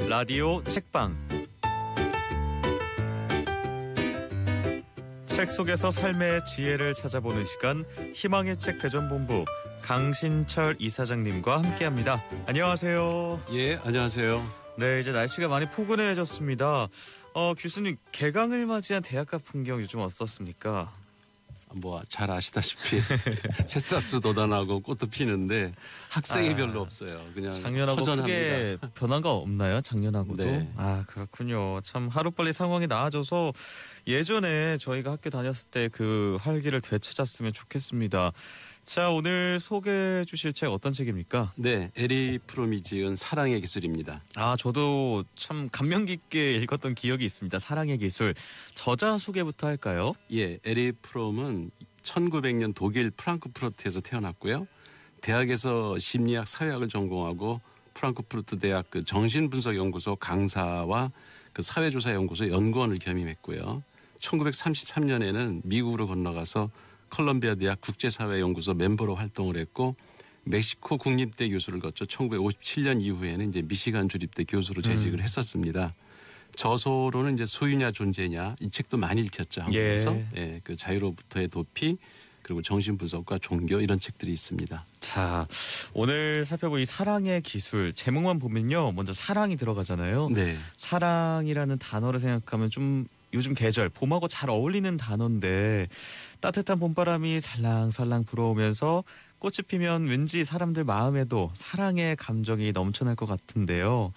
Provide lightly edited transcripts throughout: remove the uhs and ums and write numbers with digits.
라디오 책방. 책 속에서 삶의 지혜를 찾아보는 시간, 희망의 책 대전본부 강신철 이사장님과 함께합니다. 안녕하세요. 예, 안녕하세요. 네, 이제 날씨가 많이 포근해졌습니다. 교수님, 개강을 맞이한 대학가 풍경 요즘 어떻습니까? 뭐 잘 아시다시피 새싹도 돋아나고 꽃도 피는데 학생이 별로 없어요. 그냥 작년하고 허전합니다. 크게 변한 거 없나요? 작년하고도? 네. 그렇군요. 참 하루빨리 상황이 나아져서 예전에 저희가 학교 다녔을 때 그 활기를 되찾았으면 좋겠습니다. 자, 오늘 소개해 주실 책 어떤 책입니까? 네, 에리 프롬이 지은 사랑의 기술입니다. 저도 참 감명 깊게 읽었던 기억이 있습니다. 사랑의 기술. 저자 소개부터 할까요? 예, 에리 프롬은 1900년 독일 프랑크푸르트에서 태어났고요. 대학에서 심리학 사회학을 전공하고 프랑크푸르트 대학 그 정신분석연구소 강사와 그 사회조사연구소 연구원을 겸임했고요. 1933년에는 미국으로 건너가서 컬럼비아 대학 국제사회연구소 멤버로 활동을 했고 멕시코 국립대 교수를 거쳐 1957년 이후에는 이제 미시간 주립대 교수로 재직을 했었습니다. 저서로는 이제 소유냐 존재냐 이 책도 많이 읽혔죠. 한국에서. 예, 그 자유로부터의 도피 그리고 정신분석과 종교 이런 책들이 있습니다. 자, 오늘 살펴볼 이 사랑의 기술 제목만 보면요, 먼저 사랑이 들어가잖아요. 네. 사랑이라는 단어를 생각하면 좀 요즘 계절 봄하고 잘 어울리는 단어인데 따뜻한 봄바람이 살랑살랑 불어오면서 꽃이 피면 왠지 사람들 마음에도 사랑의 감정이 넘쳐날 것 같은데요.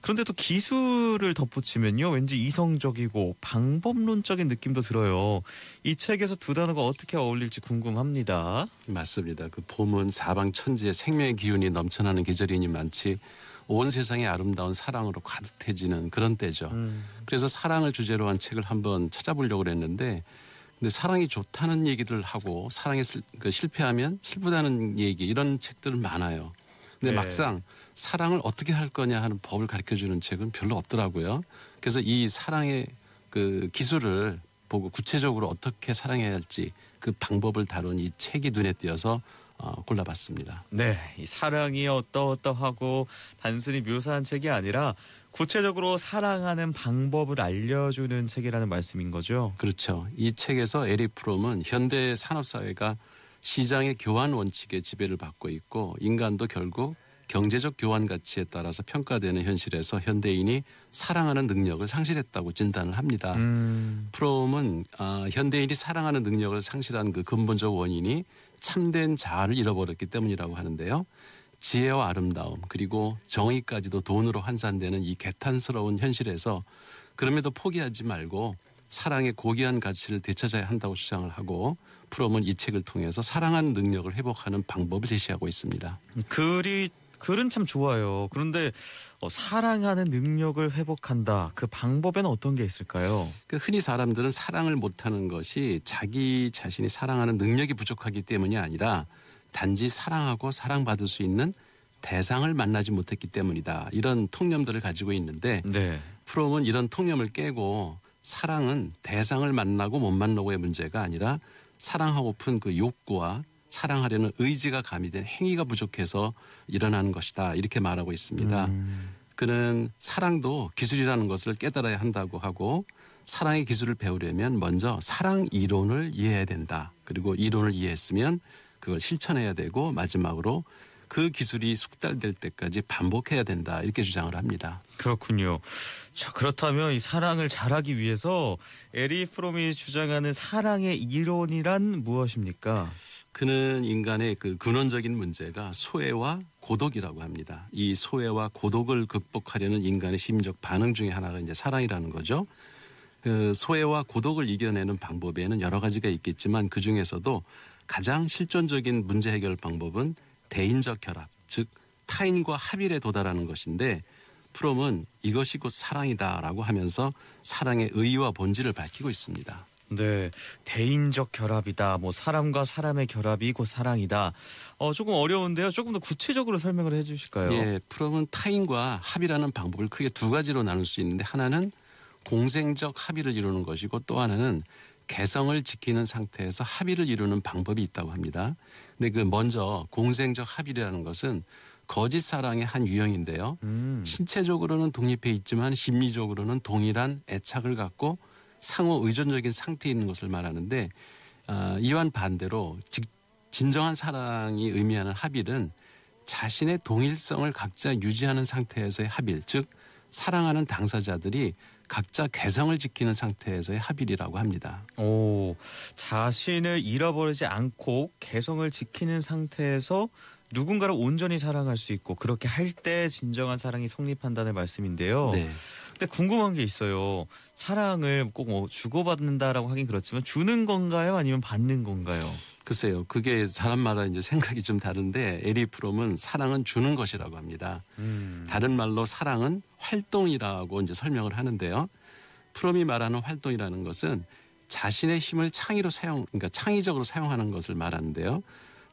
그런데 또 기술을 덧붙이면요, 왠지 이성적이고 방법론적인 느낌도 들어요. 이 책에서 두 단어가 어떻게 어울릴지 궁금합니다. 맞습니다. 그 봄은 사방천지에 생명의 기운이 넘쳐나는 계절이니만치 온 세상이 아름다운 사랑으로 가득해지는 그런 때죠. 그래서 사랑을 주제로 한 책을 한번 찾아보려고 그랬는데 근데 사랑이 좋다는 얘기들 하고 사랑에 실패하면 슬프다는 얘기 이런 책들은 많아요. 근데 네. 막상 사랑을 어떻게 할 거냐 하는 법을 가르쳐주는 책은 별로 없더라고요. 그래서 이 사랑의 그 기술을 보고 구체적으로 어떻게 사랑해야 할지 그 방법을 다룬 이 책이 눈에 띄어서 골라봤습니다. 네, 이 사랑이 어떠어떠하고 단순히 묘사한 책이 아니라 구체적으로 사랑하는 방법을 알려주는 책이라는 말씀인 거죠. 그렇죠. 이 책에서 에리 프롬은 현대 산업사회가 시장의 교환 원칙에 지배를 받고 있고 인간도 결국 경제적 교환 가치에 따라서 평가되는 현실에서 현대인이 사랑하는 능력을 상실했다고 진단을 합니다. 프롬은 현대인이 사랑하는 능력을 상실한 그 근본적 원인이 참된 자아를 잃어버렸기 때문이라고 하는데요. 지혜와 아름다움 그리고 정의까지도 돈으로 환산되는 이 개탄스러운 현실에서 그럼에도 포기하지 말고 사랑의 고귀한 가치를 되찾아야 한다고 주장을 하고 프롬은 이 책을 통해서 사랑하는 능력을 회복하는 방법을 제시하고 있습니다. 글은 참 좋아요. 그런데 사랑하는 능력을 회복한다. 그 방법에는 어떤 게 있을까요? 흔히 사람들은 사랑을 못하는 것이 자기 자신이 사랑하는 능력이 부족하기 때문이 아니라 단지 사랑하고 사랑받을 수 있는 대상을 만나지 못했기 때문이다. 이런 통념들을 가지고 있는데 네. 프롬은 이런 통념을 깨고 사랑은 대상을 만나고 못 만나고의 문제가 아니라 사랑하고픈 그 욕구와 사랑하려는 의지가 가미된 행위가 부족해서 일어나는 것이다. 이렇게 말하고 있습니다. 그는 사랑도 기술이라는 것을 깨달아야 한다고 하고 사랑의 기술을 배우려면 먼저 사랑 이론을 이해해야 된다. 그리고 이론을 이해했으면 그걸 실천해야 되고 마지막으로 그 기술이 숙달될 때까지 반복해야 된다. 이렇게 주장을 합니다. 그렇군요. 자, 그렇다면 이 사랑을 잘하기 위해서 에리 프롬이 주장하는 사랑의 이론이란 무엇입니까? 그는 인간의 그 근원적인 문제가 소외와 고독이라고 합니다. 이 소외와 고독을 극복하려는 인간의 심리적 반응 중에 하나가 이제 사랑이라는 거죠. 그 소외와 고독을 이겨내는 방법에는 여러 가지가 있겠지만 그 중에서도 가장 실존적인 문제 해결 방법은 대인적 결합, 즉 타인과 합일에 도달하는 것인데 프롬은 이것이 곧 사랑이다라고 하면서 사랑의 의의와 본질을 밝히고 있습니다. 네, 대인적 결합이다. 사람과 사람의 결합이 곧 사랑이다. 조금 어려운데요. 조금 더 구체적으로 설명을 해주실까요? 예, 프롬은 타인과 합의라는 방법을 크게 두 가지로 나눌 수 있는데 하나는 공생적 합의를 이루는 것이고 또 하나는 개성을 지키는 상태에서 합의를 이루는 방법이 있다고 합니다. 근데 그 먼저 공생적 합의라는 것은 거짓 사랑의 한 유형인데요. 신체적으로는 독립해 있지만 심리적으로는 동일한 애착을 갖고 상호 의존적인 상태에 있는 것을 말하는데 이와는 반대로 진정한 사랑이 의미하는 합일은 자신의 동일성을 각자 유지하는 상태에서의 합일, 즉 사랑하는 당사자들이 각자 개성을 지키는 상태에서의 합일이라고 합니다. 오, 자신을 잃어버리지 않고 개성을 지키는 상태에서 누군가를 온전히 사랑할 수 있고 그렇게 할 때 진정한 사랑이 성립한다는 말씀인데요. 네. 근데 궁금한 게 있어요. 사랑을 꼭 뭐 주고받는다라고 하긴 그렇지만 주는 건가요? 아니면 받는 건가요? 글쎄요. 그게 사람마다 이제 생각이 좀 다른데 에리 프롬은 사랑은 주는 것이라고 합니다. 다른 말로 사랑은 활동이라고 이제 설명을 하는데요. 프롬이 말하는 활동이라는 것은 자신의 힘을 그러니까 창의적으로 사용하는 것을 말하는데요.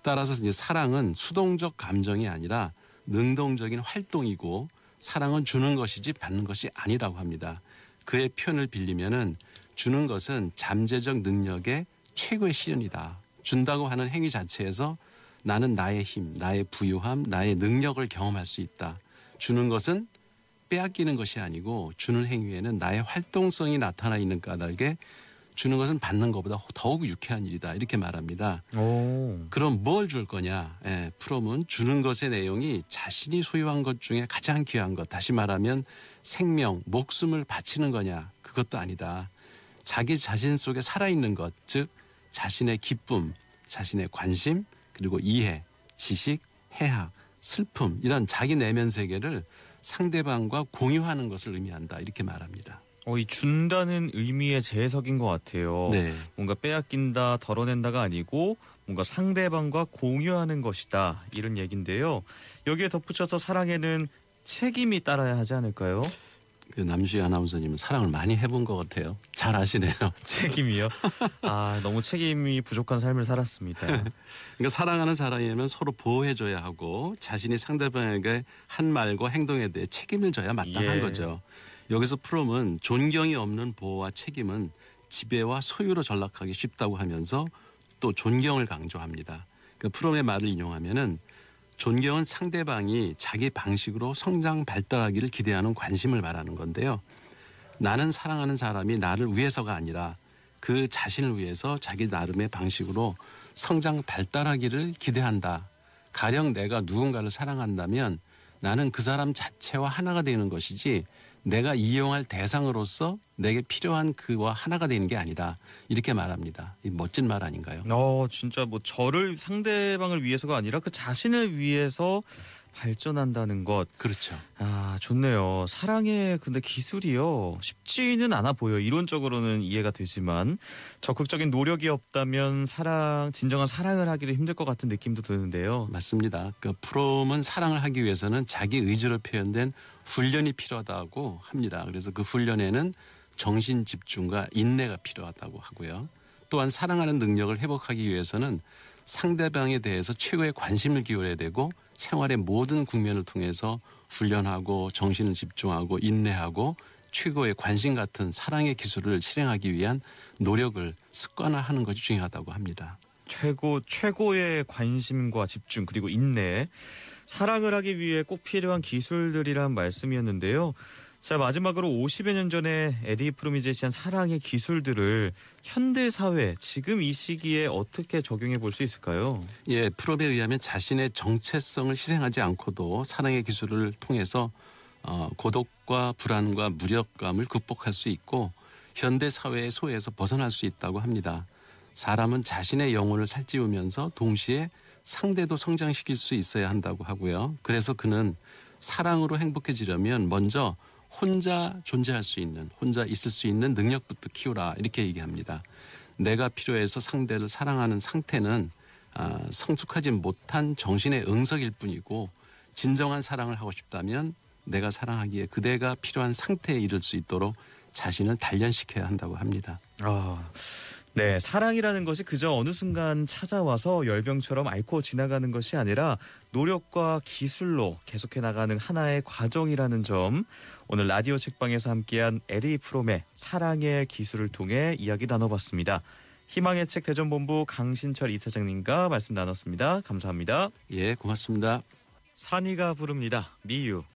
따라서 이제 사랑은 수동적 감정이 아니라 능동적인 활동이고 사랑은 주는 것이지 받는 것이 아니라고 합니다. 그의 표현을 빌리면은 주는 것은 잠재적 능력의 최고의 실현이다. 준다고 하는 행위 자체에서 나는 나의 힘, 나의 부유함, 나의 능력을 경험할 수 있다. 주는 것은 빼앗기는 것이 아니고 주는 행위에는 나의 활동성이 나타나 있는 까닭에 주는 것은 받는 것보다 더욱 유쾌한 일이다. 이렇게 말합니다. 오. 그럼 뭘 줄 거냐? 프롬은 주는 것의 내용이 자신이 소유한 것 중에 가장 귀한 것, 다시 말하면 생명, 목숨을 바치는 거냐? 그것도 아니다. 자기 자신 속에 살아있는 것, 즉 자신의 기쁨, 자신의 관심, 그리고 이해, 지식, 해학, 슬픔 이런 자기 내면 세계를 상대방과 공유하는 것을 의미한다. 이렇게 말합니다. 이 준다는 의미의 재해석인 것 같아요. 네. 뭔가 빼앗긴다, 덜어낸다가 아니고 뭔가 상대방과 공유하는 것이다. 이런 얘기인데요. 여기에 덧붙여서 사랑에는 책임이 따라야 하지 않을까요? 그 남주희 아나운서님은 사랑을 많이 해본 것 같아요. 잘 아시네요. 책임이요? 너무 책임이 부족한 삶을 살았습니다. 그러니까 사랑하는 사람이면 서로 보호해줘야 하고 자신이 상대방에게 한 말과 행동에 대해 책임을 져야 마땅한 거죠. 여기서 프롬은 존경이 없는 보호와 책임은 지배와 소유로 전락하기 쉽다고 하면서 또 존경을 강조합니다. 그러니까 프롬의 말을 인용하면은 존경은 상대방이 자기 방식으로 성장 발달하기를 기대하는 관심을 말하는 건데요. 나는 사랑하는 사람이 나를 위해서가 아니라 그 자신을 위해서 자기 나름의 방식으로 성장 발달하기를 기대한다. 가령 내가 누군가를 사랑한다면 나는 그 사람 자체와 하나가 되는 것이지 내가 이용할 대상으로서 내게 필요한 그와 하나가 되는 게 아니다. 이렇게 말합니다. 이 멋진 말 아닌가요? 진짜 뭐 저를 상대방을 위해서가 아니라 그 자신을 위해서 발전한다는 것. 그렇죠. 좋네요. 사랑의 근데 기술이요. 쉽지는 않아 보여요. 이론적으로는 이해가 되지만 적극적인 노력이 없다면 진정한 사랑을 하기도 힘들 것 같은 느낌도 드는데요. 맞습니다. 그러니까 프롬은 사랑을 하기 위해서는 자기 의지로 표현된 훈련이 필요하다고 합니다. 그래서 그 훈련에는 정신 집중과 인내가 필요하다고 하고요. 또한 사랑하는 능력을 회복하기 위해서는 상대방에 대해서 최고의 관심을 기울여야 되고 생활의 모든 국면을 통해서 훈련하고 정신을 집중하고 인내하고 최고의 관심 같은 사랑의 기술을 실행하기 위한 노력을 습관화하는 것이 중요하다고 합니다. 최고의 관심과 집중 그리고 인내. 사랑을 하기 위해 꼭 필요한 기술들이란 말씀이었는데요. 자, 마지막으로 50여 년 전에 에리 프롬이 제시한 사랑의 기술들을 현대 사회 지금 이 시기에 어떻게 적용해 볼 수 있을까요? 프롬에 의하면 자신의 정체성을 희생하지 않고도 사랑의 기술을 통해서 고독과 불안과 무력감을 극복할 수 있고 현대 사회의 소외에서 벗어날 수 있다고 합니다. 사람은 자신의 영혼을 살찌우면서 동시에 상대도 성장시킬 수 있어야 한다고 하고요. 그래서 그는 사랑으로 행복해지려면 먼저 혼자 존재할 수 있는, 혼자 있을 수 있는 능력부터 키우라 이렇게 얘기합니다. 내가 필요해서 상대를 사랑하는 상태는 성숙하지 못한 정신의 응석일 뿐이고 진정한 사랑을 하고 싶다면 내가 사랑하기에 그대가 필요한 상태에 이를 수 있도록 자신을 단련시켜야 한다고 합니다. 네, 사랑이라는 것이 그저 어느 순간 찾아와서 열병처럼 앓고 지나가는 것이 아니라 노력과 기술로 계속해 나가는 하나의 과정이라는 점, 오늘 라디오 책방에서 함께한 에리 프롬의 사랑의 기술을 통해 이야기 나눠봤습니다. 희망의 책 대전본부 강신철 이사장님과 말씀 나눴습니다. 감사합니다. 고맙습니다. 산이가 부릅니다. 미유.